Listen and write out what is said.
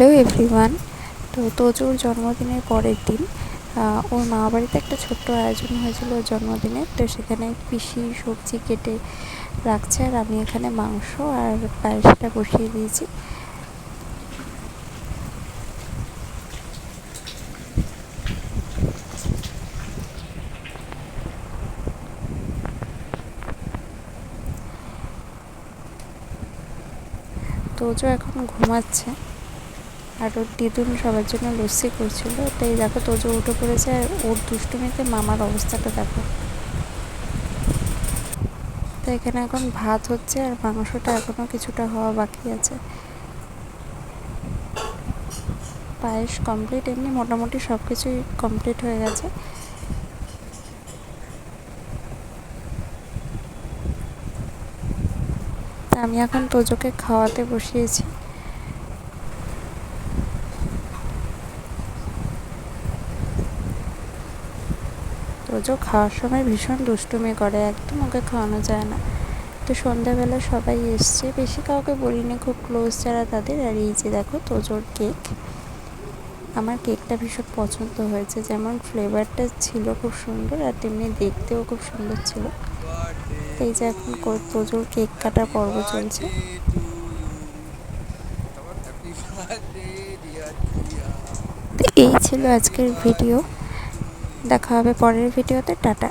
Hello everyone. তো তোজোর জন্মদিনের পরের দিন ওর মা বাড়িতে একটা ছোট্ট আয়োজন হয়েছিল ওর জন্মদিনে। তো সেখানে পিসি সবজি কেটে রাখছে আর আমি এখানে মাংস আর পায়েসটা বসিয়ে দিয়েছি। তোজো এখন ঘুমাচ্ছে আর ওর দিদুন সবার জন্য লস্যি করছিল। তাই দেখো তোজো উঠে পড়েছে আর ওর দুষ্টুমিতে মামার অবস্থাটা দেখো। তো এখানে এখন ভাত হচ্ছে আর মাংসটা এখনও কিছুটা হওয়া বাকি আছে। পায়েস কমপ্লিট, এমনি মোটামুটি সব কিছুই কমপ্লিট হয়ে গেছে। আমি এখন তোজোকে খাওয়াতে বসিয়েছি। তোজো খাওয়ার সময় ভীষণ দুষ্টুমি করে, একদম ওকে খাওয়ানো যায় না। তো সন্ধ্যাবেলা সবাই এসছে, বেশি কাউকে বলিনি, খুব ক্লোজ যারা তাদের। আর এই যে দেখো তোজোর কেক। আমার কেকটা ভীষণ পছন্দ হয়েছে, যেমন ফ্লেভারটা ছিল খুব সুন্দর আর তেমনি দেখতেও খুব সুন্দর ছিল। এই যে এখন তোজোর কেক কাটার পর্ব চলছে। তো এই ছিল আজকের ভিডিও, দেখা হবে পরের ভিডিওতে। টাটা।